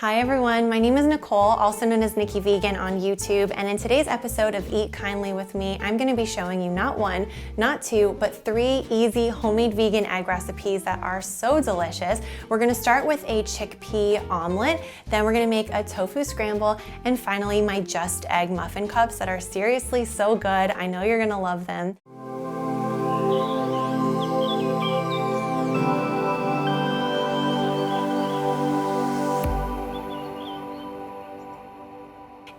Hi everyone, my name is Nicole, also known as Nikki Vegan on YouTube, and in today's episode of Eat Kindly with me, I'm going to be showing you not one, not two, but 3 easy homemade vegan egg recipes that are so delicious. We're going to start with a chickpea omelet, then we're going to make a tofu scramble, and finally my just egg muffin cups that are seriously so good. I know you're going to love them.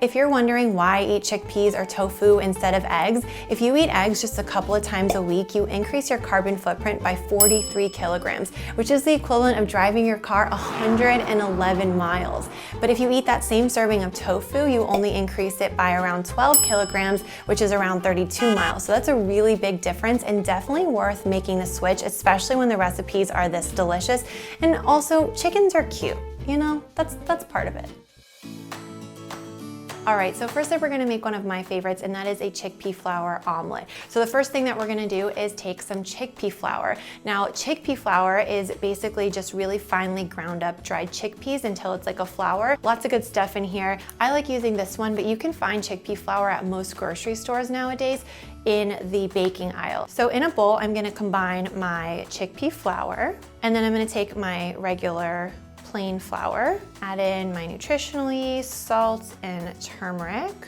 If you're wondering why I eat chickpeas or tofu instead of eggs, if you eat eggs just a couple of times a week, you increase your carbon footprint by 43 kilograms, which is the equivalent of driving your car 111 miles. But if you eat that same serving of tofu, you only increase it by around 12 kilograms, which is around 32 miles. So that's a really big difference and definitely worth making the switch, especially when the recipes are this delicious. And also, chickens are cute, you know, that's part of it. All right, so first up we're gonna make one of my favorites, and that is a chickpea flour omelet. So the first thing that we're gonna do is take some chickpea flour. Now, chickpea flour is basically just really finely ground up dried chickpeas until it's like a flour. Lots of good stuff in here. I like using this one, but you can find chickpea flour at most grocery stores nowadays in the baking aisle. So in a bowl, I'm gonna combine my chickpea flour, and then I'm gonna take my regular plain flour, add in my nutritional yeast, salt, and turmeric,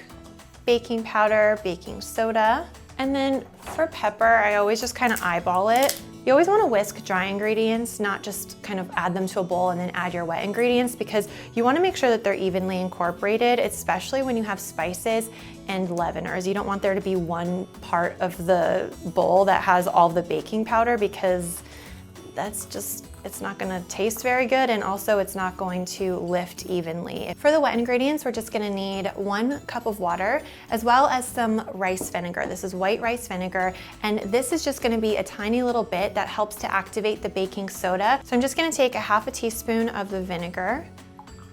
baking powder, baking soda, and then for pepper, I always just kind of eyeball it. You always want to whisk dry ingredients, not just kind of add them to a bowl and then add your wet ingredients, because you want to make sure that they're evenly incorporated, especially when you have spices and leaveners. You don't want there to be one part of the bowl that has all the baking powder, because it's not gonna taste very good, and also it's not going to lift evenly. For the wet ingredients, we're just gonna need 1 cup of water, as well as some rice vinegar. This is white rice vinegar, and this is just gonna be a tiny little bit that helps to activate the baking soda. So I'm just gonna take a half a teaspoon of the vinegar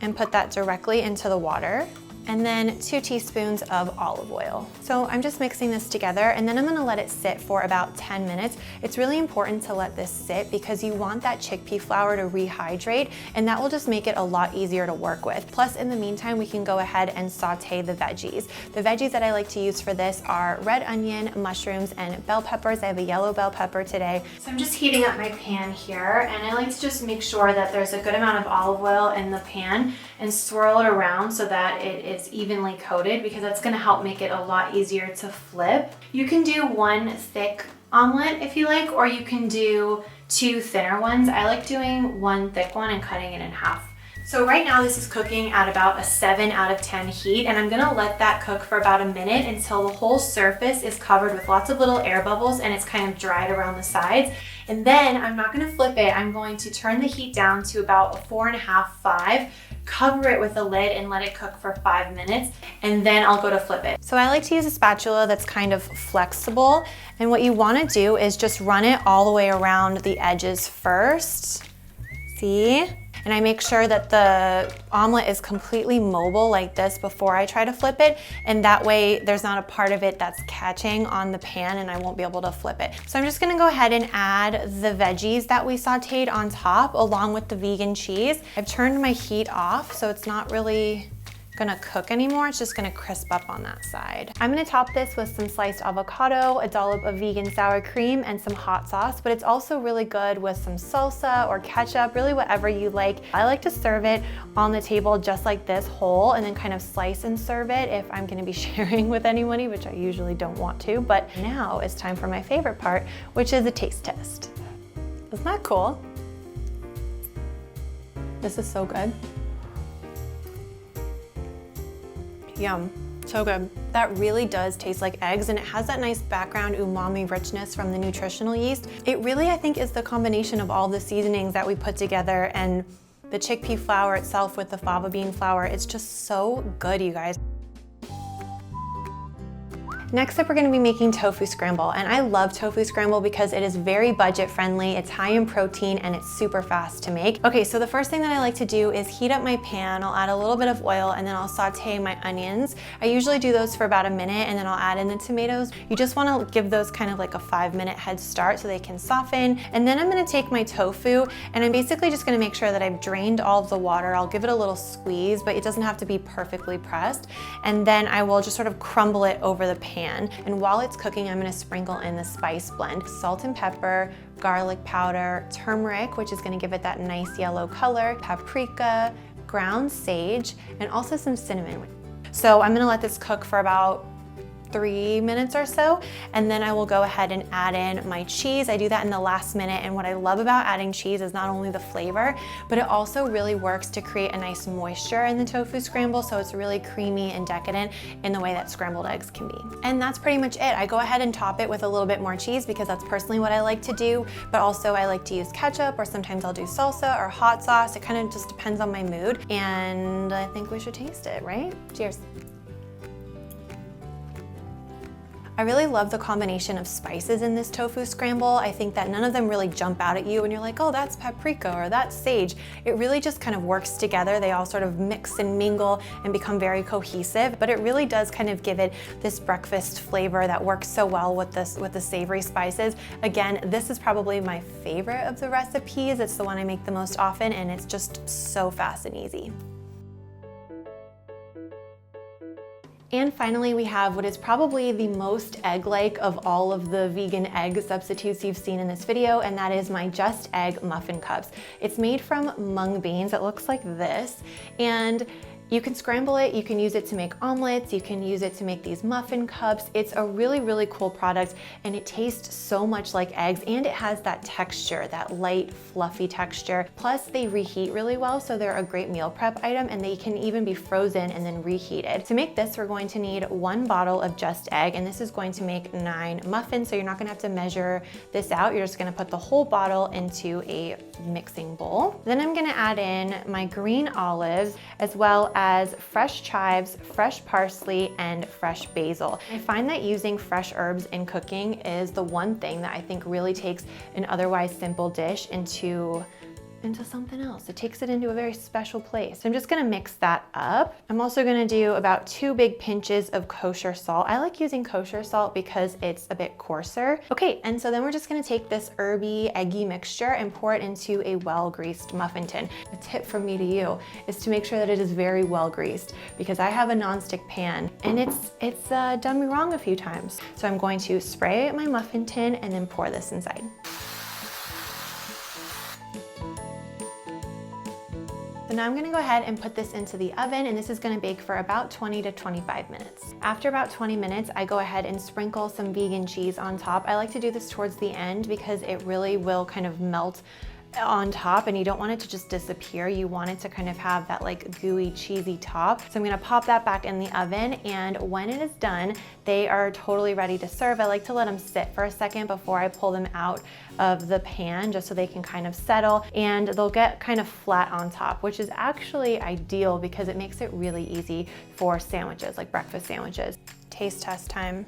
and put that directly into the water, and then 2 teaspoons of olive oil. So I'm just mixing this together, and then I'm gonna let it sit for about 10 minutes. It's really important to let this sit because you want that chickpea flour to rehydrate, and that will just make it a lot easier to work with. Plus, in the meantime, we can go ahead and saute the veggies. The veggies that I like to use for this are red onion, mushrooms, and bell peppers. I have a yellow bell pepper today. So I'm just heating up my pan here, and I like to just make sure that there's a good amount of olive oil in the pan and swirl it around so that it is evenly coated, because that's going to help make it a lot easier to flip. You can do 1 thick omelet if you like, or you can do 2 thinner ones. I like doing 1 thick one and cutting it in half. So right now this is cooking at about a 7 out of 10 heat, and I'm gonna let that cook for about a minute until the whole surface is covered with lots of little air bubbles and it's kind of dried around the sides. And then I'm not gonna flip it. I'm going to turn the heat down to about a 4.5, 5, cover it with a lid and let it cook for 5 minutes, and then I'll go to flip it. So I like to use a spatula that's kind of flexible, and what you wanna do is just run it all the way around the edges first. See? And I make sure that the omelet is completely mobile like this before I try to flip it, and that way there's not a part of it that's catching on the pan and I won't be able to flip it. So I'm just gonna go ahead and add the veggies that we sauteed on top along with the vegan cheese. I've turned my heat off, so it's not really gonna cook anymore. It's just gonna crisp up on that side. I'm gonna top this with some sliced avocado, a dollop of vegan sour cream, and some hot sauce, but it's also really good with some salsa or ketchup, really whatever you like. I like to serve it on the table just like this, whole, and then kind of slice and serve it if I'm gonna be sharing with anybody, which I usually don't want to. But now it's time for my favorite part, which is a taste test. Isn't that cool? This is so good. Yum, so good. That really does taste like eggs, and it has that nice background umami richness from the nutritional yeast. It really, I think, is the combination of all the seasonings that we put together and the chickpea flour itself with the fava bean flour. It's just so good, you guys. Next up, we're gonna be making tofu scramble, and I love tofu scramble because it is very budget friendly, it's high in protein, and it's super fast to make. Okay, so the first thing that I like to do is heat up my pan. I'll add a little bit of oil, and then I'll saute my onions. I usually do those for about a minute, and then I'll add in the tomatoes. You just wanna give those kind of like a 5-minute head start so they can soften. And then I'm gonna take my tofu, and I'm basically just gonna make sure that I've drained all of the water. I'll give it a little squeeze, but it doesn't have to be perfectly pressed. And then I will just sort of crumble it over the pan. And while it's cooking, I'm gonna sprinkle in the spice blend. Salt and pepper, garlic powder, turmeric, which is gonna give it that nice yellow color, paprika, ground sage, and also some cinnamon. So I'm gonna let this cook for about 3 minutes or so, and then I will go ahead and add in my cheese. I do that in the last minute, and what I love about adding cheese is not only the flavor, but it also really works to create a nice moisture in the tofu scramble, so it's really creamy and decadent in the way that scrambled eggs can be. And that's pretty much it. I go ahead and top it with a little bit more cheese because that's personally what I like to do, but also I like to use ketchup, or sometimes I'll do salsa or hot sauce. It kind of just depends on my mood, and I think we should taste it, right? Cheers. I really love the combination of spices in this tofu scramble. I think that none of them really jump out at you and you're like, oh, that's paprika or that's sage. It really just kind of works together. They all sort of mix and mingle and become very cohesive, but it really does kind of give it this breakfast flavor that works so well with the savory spices. Again, this is probably my favorite of the recipes. It's the one I make the most often, and it's just so fast and easy. And finally, we have what is probably the most egg-like of all of the vegan egg substitutes you've seen in this video, and that is my Just Egg muffin cups. It's made from mung beans. It looks like this, and you can scramble it, you can use it to make omelets, you can use it to make these muffin cups. It's a really, really cool product, and it tastes so much like eggs, and it has that texture, that light, fluffy texture. Plus, they reheat really well, so they're a great meal prep item, and they can even be frozen and then reheated. To make this, we're going to need 1 bottle of Just Egg, and this is going to make 9 muffins, so you're not gonna have to measure this out. You're just gonna put the whole bottle into a mixing bowl. Then I'm gonna add in my green olives, as well as fresh chives, fresh parsley, and fresh basil. I find that using fresh herbs in cooking is the one thing that I think really takes an otherwise simple dish into something else. It takes it into a very special place. So I'm just gonna mix that up. I'm also gonna do about 2 big pinches of kosher salt. I like using kosher salt because it's a bit coarser. Okay, and so then we're just gonna take this herby, eggy mixture and pour it into a well-greased muffin tin. A tip from me to you is to make sure that it is very well greased, because I have a nonstick pan and it's done me wrong a few times. So I'm going to spray my muffin tin and then pour this inside. So now I'm gonna go ahead and put this into the oven, and this is gonna bake for about 20 to 25 minutes. After about 20 minutes, I go ahead and sprinkle some vegan cheese on top. I like to do this towards the end because it really will kind of melt on top, and you don't want it to just disappear. You want it to kind of have that like gooey, cheesy top. So I'm gonna pop that back in the oven, and when it is done, they are totally ready to serve. I like to let them sit for a second before I pull them out of the pan, just so they can kind of settle, and they'll get kind of flat on top, which is actually ideal because it makes it really easy for sandwiches, like breakfast sandwiches. Taste test time.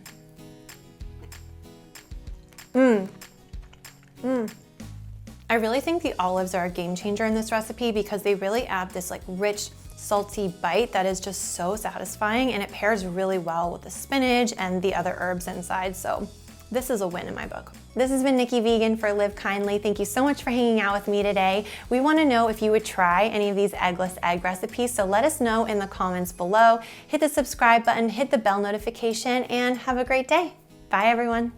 I really think the olives are a game changer in this recipe because they really add this like rich, salty bite that is just so satisfying, and it pairs really well with the spinach and the other herbs inside. So this is a win in my book. This has been Nikki Vegan for Live Kindly. Thank you so much for hanging out with me today. We want to know if you would try any of these eggless egg recipes, so let us know in the comments below. Hit the subscribe button, hit the bell notification, and have a great day. Bye everyone.